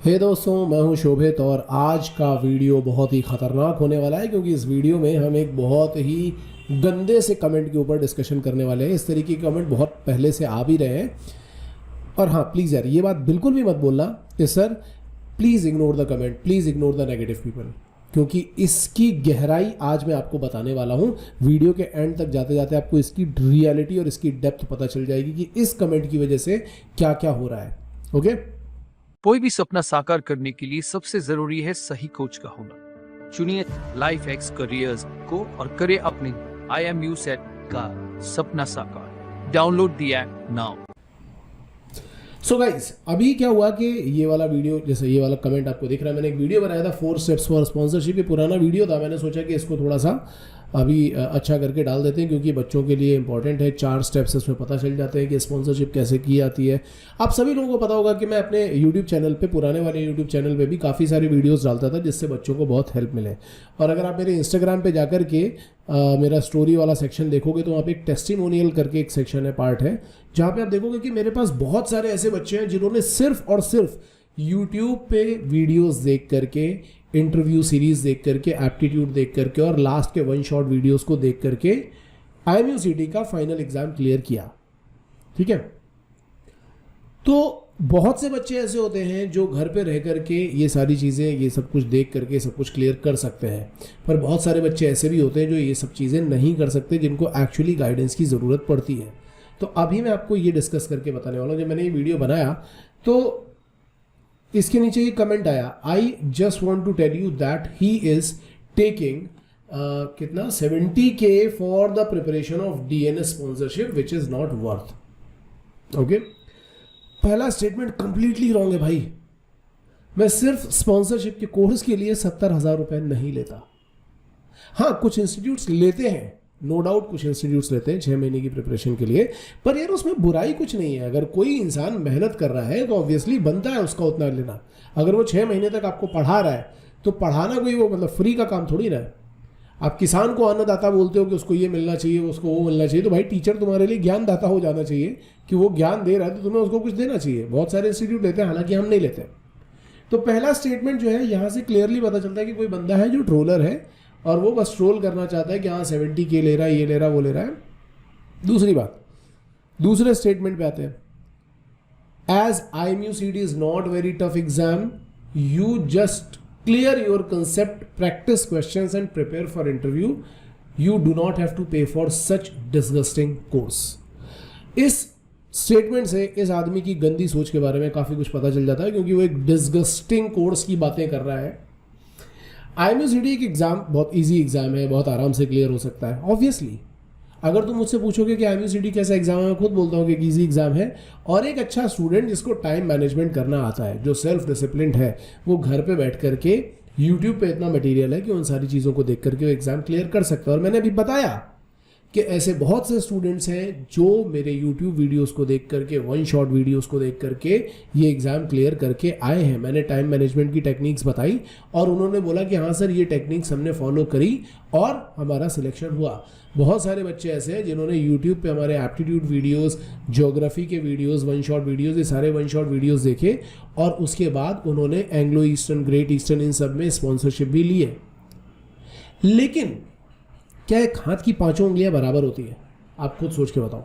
हे दोस्तों, मैं हूं शोभित और आज का वीडियो बहुत ही ख़तरनाक होने वाला है क्योंकि इस वीडियो में हम एक बहुत ही गंदे से कमेंट के ऊपर डिस्कशन करने वाले हैं। इस तरीके के कमेंट बहुत पहले से आ भी रहे हैं। और हाँ, प्लीज़ यार ये बात बिल्कुल भी मत बोलना कि sir please ignore the comment, please ignore the negative people, क्योंकि इसकी गहराई आज मैं आपको बताने वाला हूँ। वीडियो के एंड तक जाते जाते आपको इसकी रियलिटी और इसकी डेप्थ पता चल जाएगी कि इस कमेंट की वजह से क्या क्या हो रहा है। ओके, कोई भी सपना साकार करने के लिए सबसे जरूरी है सही कोच का होना। चुनिए लाइफ एक्स करियर्स को और करें अपने IMU सेट का सपना साकार। Download the app now. So guys, अभी क्या हुआ कि ये वाला वीडियो, जैसे ये वाला कमेंट आपको दिख रहा है, मैंने एक वीडियो बनाया था 4 स्टेप्स फॉर स्पॉन्सरशिप। ये पुराना वीडियो था, मैंने सोचा कि इसको थोड़ा सा अभी अच्छा करके डाल देते हैं क्योंकि बच्चों के लिए इंपॉर्टेंट है। 4 स्टेप्स इसमें पता चल जाते हैं कि स्पॉन्सरशिप कैसे की जाती है। आप सभी लोगों को पता होगा कि मैं अपने यूट्यूब चैनल पे, पुराने वाले यूट्यूब चैनल पे भी काफ़ी सारे वीडियोस डालता था जिससे बच्चों को बहुत हेल्प मिले। और अगर आप मेरे इंस्टाग्राम पे जाकर के मेरा स्टोरी वाला सेक्शन देखोगे तो वहाँ पे एक टेस्टिमोनियल करके एक सेक्शन है, पार्ट है, जहाँ पे आप देखोगे कि मेरे पास बहुत सारे ऐसे बच्चे हैं जिन्होंने सिर्फ और सिर्फ यूट्यूब पे वीडियोस देख करके, इंटरव्यू सीरीज देख करके, एप्टीट्यूड देख करके और लास्ट के 1 शॉट वीडियोस को देख करके IMU CT का फाइनल एग्जाम क्लियर किया। ठीक है, तो बहुत से बच्चे ऐसे होते हैं जो घर पे रह करके ये सारी चीज़ें, ये सब कुछ देख करके सब कुछ क्लियर कर सकते हैं, पर बहुत सारे बच्चे ऐसे भी होते हैं जो ये सब चीज़ें नहीं कर सकते, जिनको एक्चुअली गाइडेंस की ज़रूरत पड़ती है। तो अभी मैं आपको ये डिस्कस करके बताने वाला हूँ। जब मैंने ये वीडियो बनाया तो इसके नीचे ये कमेंट आया, I just want to tell you that he is taking कितना 70K for the preparation of DNS sponsorship which is not worth. Okay, पहला स्टेटमेंट कंप्लीटली रॉन्ग है भाई। मैं सिर्फ स्पॉन्सरशिप के कोर्स के लिए 70,000 रुपए नहीं लेता। हाँ, कुछ इंस्टीट्यूट्स लेते हैं, नो डाउट कुछ इंस्टीट्यूट्स लेते हैं 6 महीने की प्रिपरेशन के लिए, पर यार उसमें बुराई कुछ नहीं है। अगर कोई इंसान मेहनत कर रहा है तो ऑब्वियसली बनता है उसका उतना लेना। अगर वो 6 महीने तक आपको पढ़ा रहा है तो पढ़ाना कोई वो मतलब फ्री का काम थोड़ी ना है। आप किसान को अन्नदाता बोलते हो कि उसको ये मिलना चाहिए, उसको वो मिलना चाहिए, तो भाई टीचर तुम्हारे लिए ज्ञानदाता हो जाना चाहिए कि वो ज्ञान दे रहा है तो तुम्हें उसको कुछ देना चाहिए। बहुत सारे इंस्टीट्यूट लेते हैं, हालांकि हम नहीं लेते। तो पहला स्टेटमेंट जो है यहाँ से क्लियरली पता चलता है कि कोई बंदा है जो ट्रोलर है और वो बस ट्रोल करना चाहता है कि हाँ 70K ले रहा है, ये ले रहा है, वो ले रहा है। दूसरी बात, दूसरे स्टेटमेंट पे आते हैं, as IMU CT is not very tough exam, you just clear your concept, practice questions and prepare for interview, you do not have to pay for such disgusting course. इस स्टेटमेंट से इस आदमी की गंदी सोच के बारे में काफ़ी कुछ पता चल जाता है, क्योंकि वो एक डिसगस्टिंग कोर्स की बातें कर रहा है। IMU CT एक एग्ज़ाम बहुत इजी एग्ज़ाम है, बहुत आराम से क्लियर हो सकता है। ऑब्वियसली अगर तुम मुझसे पूछोगे कि IMU CT कैसा एग्ज़ाम है, मैं खुद बोलता हूँ कि एक ईजी एग्ज़ाम है। और एक अच्छा स्टूडेंट जिसको टाइम मैनेजमेंट करना आता है, जो सेल्फ डिसिप्लिन्ड है, वो घर पे बैठ करके यूट्यूब पे इतना मटेरियल है कि उन सारी चीज़ों को देख करके वो एग्ज़ाम क्लियर कर सकता है। और मैंने अभी बताया कि ऐसे बहुत से स्टूडेंट्स हैं जो मेरे YouTube वीडियोस को देख करके, 1 शॉट वीडियोस को देख करके ये एग्ज़ाम क्लियर करके आए हैं। मैंने टाइम मैनेजमेंट की टेक्निक्स बताई और उन्होंने बोला कि हाँ सर ये टेक्निक्स हमने फॉलो करी और हमारा सिलेक्शन हुआ। बहुत सारे बच्चे ऐसे हैं जिन्होंने YouTube पे हमारे एप्टीट्यूड वीडियोस, ज्योग्राफी के वीडियोस, 1 शॉट वीडियोस, ये सारे 1 शॉट वीडियोस देखे और उसके बाद उन्होंने एंग्लो ईस्टर्न, ग्रेट ईस्टर्न, इन सब में स्पॉन्सरशिप भी ली है। लेकिन क्या एक हाथ की 5 उंगलियां बराबर होती है? आप खुद सोच के बताओ।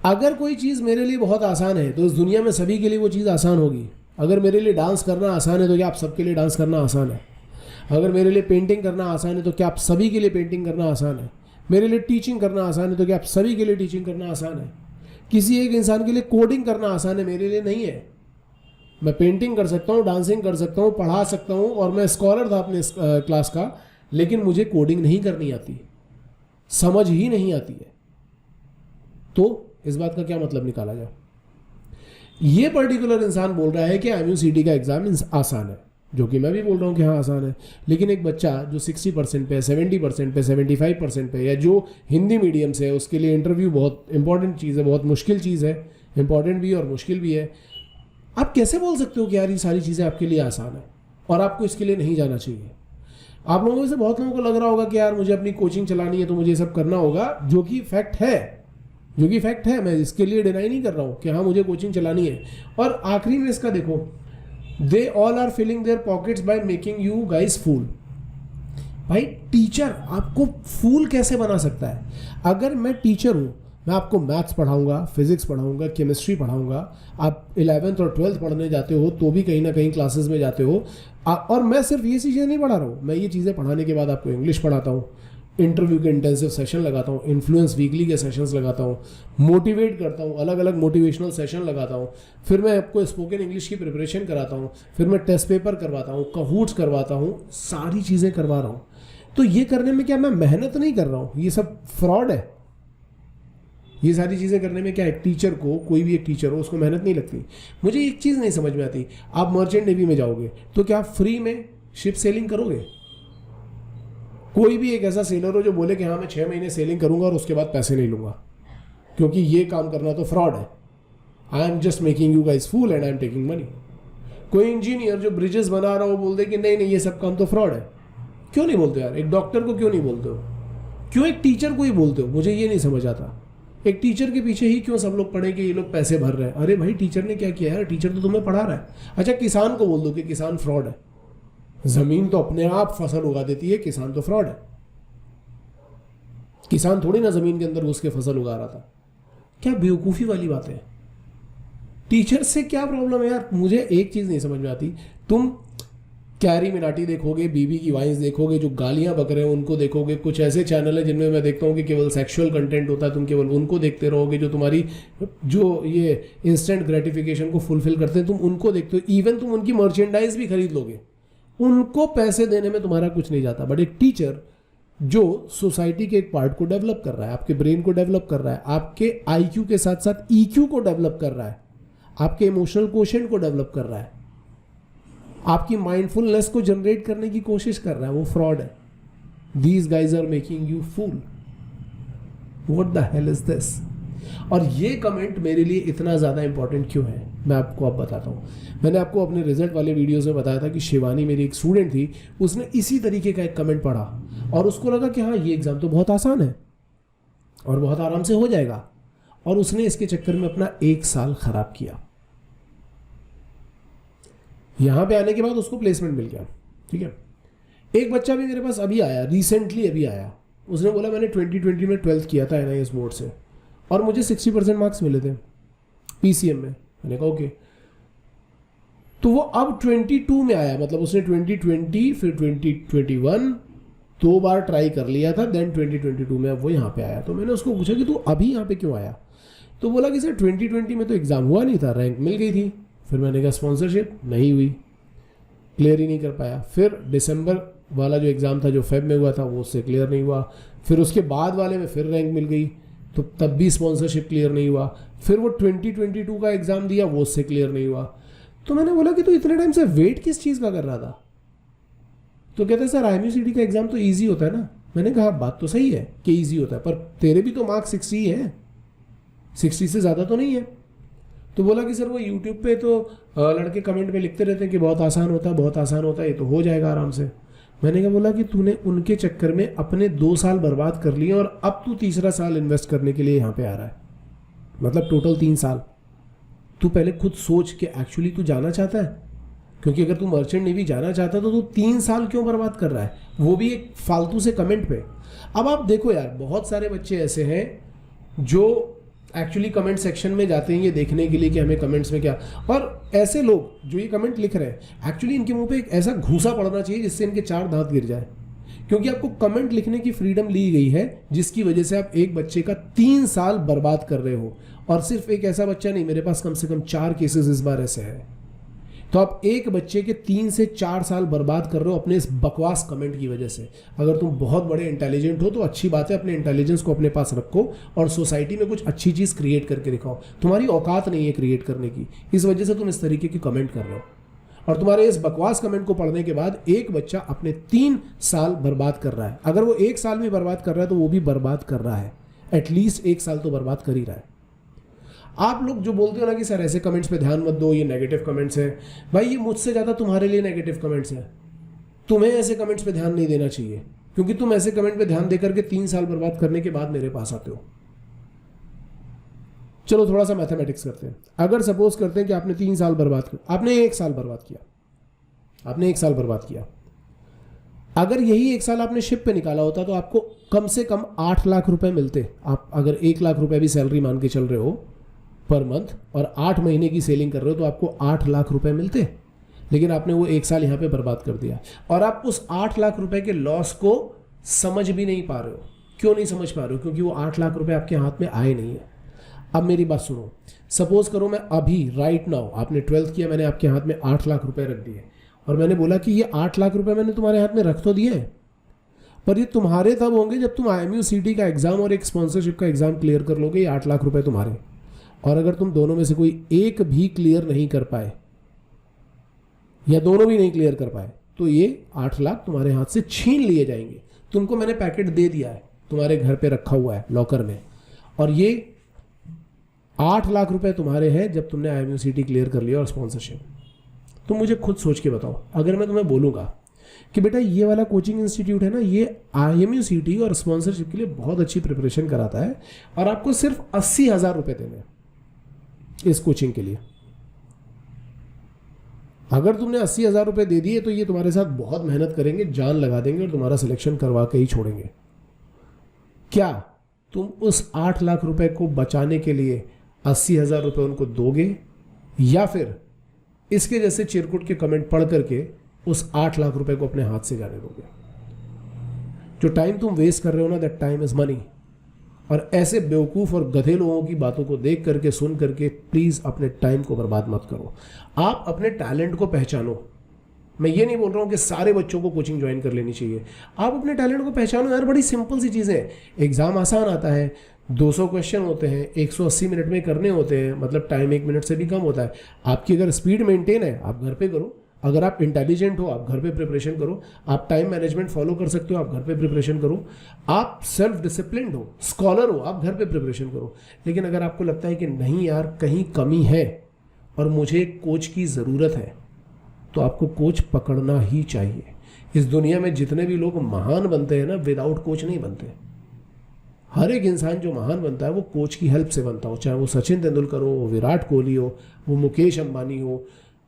अगर कोई चीज़ मेरे लिए बहुत आसान है तो इस दुनिया में सभी के लिए वो चीज़ आसान होगी। अगर मेरे लिए डांस करना आसान है तो क्या आप सबके लिए डांस करना आसान है? अगर मेरे लिए पेंटिंग करना आसान है तो क्या आप सभी के लिए पेंटिंग करना आसान है? मेरे लिए टीचिंग करना आसान है तो क्या आप सभी के लिए टीचिंग करना आसान है? किसी एक इंसान के लिए कोडिंग करना आसान है, मेरे लिए नहीं है। मैं पेंटिंग कर सकता हूँ, डांसिंग कर सकता हूँ, पढ़ा सकता हूँ और मैं स्कॉलर था अपने क्लास का, लेकिन मुझे कोडिंग नहीं करनी आती, समझ ही नहीं आती है। तो इस बात का क्या मतलब निकाला जाए? ये पर्टिकुलर इंसान बोल रहा है कि IMU CT का एग्जाम आसान है, जो कि मैं भी बोल रहा हूँ कि हाँ आसान है। लेकिन एक बच्चा जो 60% पे, 70% पे, 75% पे, या जो हिंदी मीडियम से है, उसके लिए इंटरव्यू बहुत इंपॉर्टेंट चीज़ है, बहुत मुश्किल चीज़ है, इंपॉर्टेंट भी और मुश्किल भी है। आप कैसे बोल सकते हो कि यार ये सारी चीज़ें आपके लिए आसान है और आपको इसके लिए नहीं जाना चाहिए? आप लोगों में से बहुत लोगों को लग रहा होगा कि यार मुझे अपनी कोचिंग चलानी है तो मुझे ये सब करना होगा, जो कि फैक्ट है, मैं इसके लिए डिनाई नहीं कर रहा हूँ कि हाँ मुझे कोचिंग चलानी है। और आखिरी में इसका देखो, they all are filling their pockets by making you guys fool. भाई टीचर आपको फूल कैसे बना सकता है? अगर मैं टीचर हूं, मैं आपको मैथ्स पढ़ाऊंगा, फिजिक्स पढ़ाऊंगा, केमिस्ट्री पढ़ाऊंगा, आप 11th और 12th पढ़ने जाते हो तो भी कहीं ना कहीं क्लासेस में जाते हो, और मैं सिर्फ ये चीज़ें नहीं पढ़ा रहा हूँ, मैं ये चीज़ें पढ़ाने के बाद आपको इंग्लिश पढ़ाता हूँ, इंटरव्यू के इंटेंसिव सेशन लगाता हूँ, इन्फ्लुएंस वीकली के सेशंस लगाता हूँ, मोटिवेट करता हूँ, अलग अलग मोटिवेशनल सेशन लगाता हूँ, फिर मैं आपको स्पोकन इंग्लिश की प्रिपरेशन कराता हूँ, फिर मैं टेस्ट पेपर करवाता हूँ, कहूट्स करवाता हूँ, सारी चीज़ें करवा रहा हूँ। तो ये करने में क्या मैं मेहनत नहीं कर रहा हूँ? ये सब फ्रॉड है। ये सारी चीज़ें करने में क्या है, टीचर को, कोई भी एक टीचर हो उसको मेहनत नहीं लगती। मुझे एक चीज़ नहीं समझ में आती, आप मर्चेंट नेवी में जाओगे तो क्या आप फ्री में शिप सेलिंग करोगे? कोई भी एक ऐसा सेलर हो जो बोले कि हाँ मैं 6 महीने सेलिंग करूंगा और उसके बाद पैसे नहीं लूंगा, क्योंकि ये काम करना तो फ्रॉड है। I am just making you guys fool and I am taking money. कोई इंजीनियर जो ब्रिजेस बना रहा हो बोल दे कि नहीं नहीं ये सब काम तो फ्रॉड है। क्यों नहीं बोलते यार? एक डॉक्टर को क्यों नहीं बोलते हो? क्यों एक टीचर को ही बोलते हो? मुझे ये नहीं समझ आता। एक टीचर के पीछे ही क्यों सब लोग पढ़े कि ये लोग पैसे भर रहे हैं? अरे भाई टीचर ने क्या किया यार? टीचर तो तुम्हें पढ़ा रहा है। अच्छा किसान को बोल दो कि किसान फ्रॉड है, जमीन तो अपने आप फसल उगा देती है, किसान तो फ्रॉड है। किसान थोड़ी ना जमीन के अंदर घुस के फसल उगा रहा था। क्या बेवकूफ़ी वाली बात है। टीचर से क्या प्रॉब्लम है यार? मुझे एक चीज़ नहीं समझ में आती। तुम कैरी मिनाटी देखोगे, बीबी की वाइन्स देखोगे, जो गालियां बक रहे हैं उनको देखोगे, कुछ ऐसे चैनल है जिनमें मैं देखता हूँ कि केवल सेक्सुअल कंटेंट होता है, तुम केवल उनको देखते रहोगे, जो तुम्हारी जो ये इंस्टेंट ग्रेटिफिकेशन को फुलफिल करते हैं तुम उनको देखते हो। इवन तुम उनकी मर्चेंडाइज भी खरीद लोगे, उनको पैसे देने में तुम्हारा कुछ नहीं जाता। बट एक टीचर जो सोसाइटी के एक पार्ट को डेवलप कर रहा है, आपके ब्रेन को डेवलप कर रहा है, आपके IQ के साथ साथ EQ को डेवलप कर रहा है, आपके इमोशनल कोशेंट को डेवलप कर रहा है, आपकी माइंडफुलनेस को जनरेट करने की कोशिश कर रहा है, वो फ्रॉड है। These guys are making you fool. What the hell is this? और ये कमेंट मेरे लिए इतना ज़्यादा इंपॉर्टेंट क्यों है, मैं आपको अब बताता हूँ। मैंने आपको अपने रिजल्ट वाले वीडियोस में बताया था कि शिवानी मेरी एक स्टूडेंट थी, उसने इसी तरीके का एक कमेंट पढ़ा और उसको लगा कि हाँ ये एग्ज़ाम तो बहुत आसान है और बहुत आराम से हो जाएगा, और उसने इसके चक्कर में अपना 1 साल खराब किया। यहाँ पे आने के बाद उसको प्लेसमेंट मिल गया, ठीक है। एक बच्चा भी मेरे पास अभी आया, रिसेंटली अभी आया, उसने बोला मैंने 2020 में 12th किया था NIS बोर्ड से और मुझे 60% मार्क्स मिले थे PCM में। मैंने कहा ओके। तो वो अब 22 में आया, मतलब उसने 2020 फिर 2021 2 बार ट्राई कर लिया था, देन 2022 में अब वो यहाँ पे आया। तो मैंने उसको पूछा कि तू अभी यहाँ पे क्यों आया? तो बोला कि सर 2020 में तो एग्ज़ाम हुआ नहीं था, रैंक मिल गई थी। फिर मैंने कहा स्पॉन्सरशिप नहीं हुई, क्लियर ही नहीं कर पाया। फिर दिसंबर वाला जो एग्ज़ाम था जो फेब में हुआ था वो उससे क्लियर नहीं हुआ। फिर उसके बाद वाले में फिर रैंक मिल गई तो तब भी स्पॉन्सरशिप क्लियर नहीं हुआ। फिर वो 2022 का एग्ज़ाम दिया, वो उससे क्लियर नहीं हुआ। तो मैंने बोला कि तू इतने टाइम से वेट किस चीज़ का कर रहा था? तो कहते सर IMUCD का एग्ज़ाम तो ईजी होता है ना। मैंने कहा बात तो सही है कि ईजी होता है, पर तेरे भी तो मार्क्स 60 है, 60 से ज़्यादा तो नहीं है। तो बोला कि सर वो यूट्यूब पे तो लड़के कमेंट में लिखते रहते हैं कि बहुत आसान होता है, बहुत आसान होता है, ये तो हो जाएगा आराम से। मैंने कहा बोला कि तूने उनके चक्कर में अपने 2 साल बर्बाद कर लिए और अब तू तीसरा साल इन्वेस्ट करने के लिए यहाँ पे आ रहा है, मतलब टोटल 3 साल। तू पहले खुद सोच कि एक्चुअली तू जाना चाहता है, क्योंकि अगर तू मर्चेंट नेवी जाना चाहता है तो तू 3 साल क्यों बर्बाद कर रहा है, वो भी एक फालतू से कमेंट पे। अब आप देखो यार, बहुत सारे बच्चे ऐसे हैं जो एक्चुअली कमेंट सेक्शन में जाते हैं ये देखने के लिए कि हमें कमेंट्स में क्या, और ऐसे लोग जो ये कमेंट लिख रहे हैं एक्चुअली इनके मुंह पे एक ऐसा घूसा पड़ना चाहिए जिससे इनके 4 दांत गिर जाए, क्योंकि आपको कमेंट लिखने की फ्रीडम ली गई है जिसकी वजह से आप एक बच्चे का 3 साल बर्बाद कर रहे हो। और सिर्फ एक ऐसा बच्चा नहीं, मेरे पास कम से कम 4 केसेस इस बार ऐसे हैं। तो आप एक बच्चे के 3 से 4 साल बर्बाद कर रहे हो अपने इस बकवास कमेंट की वजह से। अगर तुम बहुत बड़े इंटेलिजेंट हो तो अच्छी बात है, अपने इंटेलिजेंस को अपने पास रखो और सोसाइटी में कुछ अच्छी चीज़ क्रिएट करके दिखाओ। तुम्हारी औकात नहीं है क्रिएट करने की, इस वजह से तुम इस तरीके की कमेंट कर रहे हो। और तुम्हारे इस बकवास कमेंट को पढ़ने के बाद एक बच्चा अपने 3 साल बर्बाद कर रहा है। अगर वो 1 साल भी बर्बाद कर रहा है तो वो भी बर्बाद कर रहा है, एटलीस्ट 1 साल तो बर्बाद कर ही रहा है। आप लोग जो बोलते हो ना कि सर ऐसे कमेंट्स पे ध्यान मत दो, ये नेगेटिव कमेंट्स हैं, भाई ये मुझसे ज़्यादा तुम्हारे लिए नेगेटिव कमेंट्स हैं। तुम्हें ऐसे कमेंट्स पे ध्यान नहीं देना चाहिए, क्योंकि तुम ऐसे कमेंट पे ध्यान देकर के 3 साल बर्बाद करने के बाद मेरे पास आते हो। चलो थोड़ा सा मैथमेटिक्स करते हैं। अगर सपोज करते हैं कि आपने 3 साल बर्बाद किया, आपने 1 साल बर्बाद किया, आपने 1 साल बर्बाद किया, अगर यही 1 साल आपने शिप पे निकाला होता तो आपको कम से कम 8 लाख रुपए मिलते। आप अगर 1 लाख रुपए भी सैलरी मान के चल रहे हो पर मंथ और 8 महीने की सेलिंग कर रहे हो तो आपको 8 लाख रुपए मिलते। लेकिन आपने वो 1 साल यहाँ पे बर्बाद कर दिया और आप उस 8 लाख रुपए के लॉस को समझ भी नहीं पा रहे हो। क्यों नहीं समझ पा रहे हो? क्योंकि वो 8 लाख रुपए आपके हाथ में आए नहीं है। अब मेरी बात सुनो, सपोज करो मैं अभी राइट नाउ, आपने 12th किया, मैंने आपके हाथ में 8 लाख रुपए रख दिए और मैंने बोला कि ये 8 लाख रुपए मैंने तुम्हारे हाथ में रख तो दिए हैं, पर ये तुम्हारे तब होंगे जब तुम IMU CT का एग्जाम और एक स्पॉन्सरशिप का एग्जाम क्लियर कर लोगे। ये 8 लाख रुपए तुम्हारे, और अगर तुम दोनों में से कोई एक भी क्लियर नहीं कर पाए या दोनों भी नहीं क्लियर कर पाए तो ये 8 लाख तुम्हारे हाथ से छीन लिए जाएंगे। तुमको मैंने पैकेट दे दिया है, तुम्हारे घर पे रखा हुआ है लॉकर में, और ये 8 लाख रुपए तुम्हारे हैं जब तुमने IMU CT क्लियर कर लिया और स्पॉन्सरशिप। तुम मुझे खुद सोच के बताओ, अगर मैं तुम्हें बोलूँगा कि बेटा ये वाला कोचिंग इंस्टीट्यूट है ना, ये IMU CT और स्पॉन्सरशिप के लिए बहुत अच्छी प्रिपरेशन कराता है और आपको सिर्फ 80,000 रुपये देने हैं इस कोचिंग के लिए। अगर तुमने 80,000 रुपये दे दिए तो ये तुम्हारे साथ बहुत मेहनत करेंगे, जान लगा देंगे और तुम्हारा सिलेक्शन करवा के ही छोड़ेंगे। क्या तुम उस 8 लाख रुपए को बचाने के लिए 80,000 रुपये उनको दोगे, या फिर इसके जैसे चिरकुट के कमेंट पढ़ करके उस 8 लाख रुपए को अपने हाथ से जाने दोगे? जो टाइम तुम वेस्ट कर रहे हो ना, दैट टाइम इज मनी। और ऐसे बेवकूफ़ और गधे लोगों की बातों को देख करके सुन करके प्लीज़ अपने टाइम को बर्बाद मत करो। आप अपने टैलेंट को पहचानो। मैं ये नहीं बोल रहा हूँ कि सारे बच्चों को कोचिंग ज्वाइन कर लेनी चाहिए। आप अपने टैलेंट को पहचानो यार, बड़ी सिंपल सी चीज़ें हैं। एग्ज़ाम आसान आता है, 200 क्वेश्चन होते हैं, 180 मिनट में करने होते हैं, मतलब टाइम 1 मिनट से भी कम होता है। आपकी अगर स्पीड मेंटेन है आप घर पे करो, अगर आप इंटेलिजेंट हो आप घर पे प्रिपरेशन करो, आप टाइम मैनेजमेंट फॉलो कर सकते हो आप घर पे प्रिपरेशन करो, आप सेल्फ डिसिप्लिन्ड हो, स्कॉलर हो, आप घर पे प्रिपरेशन करो। लेकिन अगर आपको लगता है कि नहीं यार कहीं कमी है और मुझे कोच की ज़रूरत है, तो आपको कोच पकड़ना ही चाहिए। इस दुनिया में जितने भी लोग महान बनते हैं ना, विदाउट कोच नहीं बनते। हर एक इंसान जो महान बनता है वो कोच की हेल्प से बनता हो, चाहे वो सचिन तेंदुलकर हो, वो विराट कोहली हो, वो मुकेश अंबानी हो,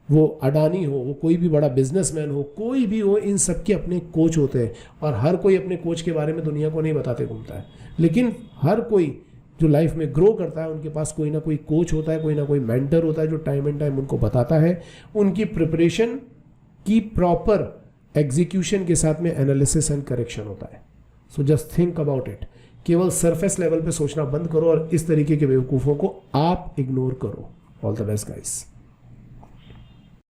वो अडानी हो, वो कोई भी बड़ा बिजनेसमैन हो, कोई भी हो, इन सब के अपने कोच होते हैं। और हर कोई अपने कोच के बारे में दुनिया को नहीं बताते घूमता है, लेकिन हर कोई जो लाइफ में ग्रो करता है उनके पास कोई ना कोई कोच होता है, कोई ना कोई मेंटर होता है जो टाइम एंड टाइम उनको बताता है। उनकी प्रिपरेशन की प्रॉपर एग्जीक्यूशन के साथ में एनालिसिस एंड करेक्शन होता है। So just think about it. केवल सरफेस लेवल पे सोचना बंद करो और इस तरीके के बेवकूफ़ों को आप इग्नोर करो। All the best guys.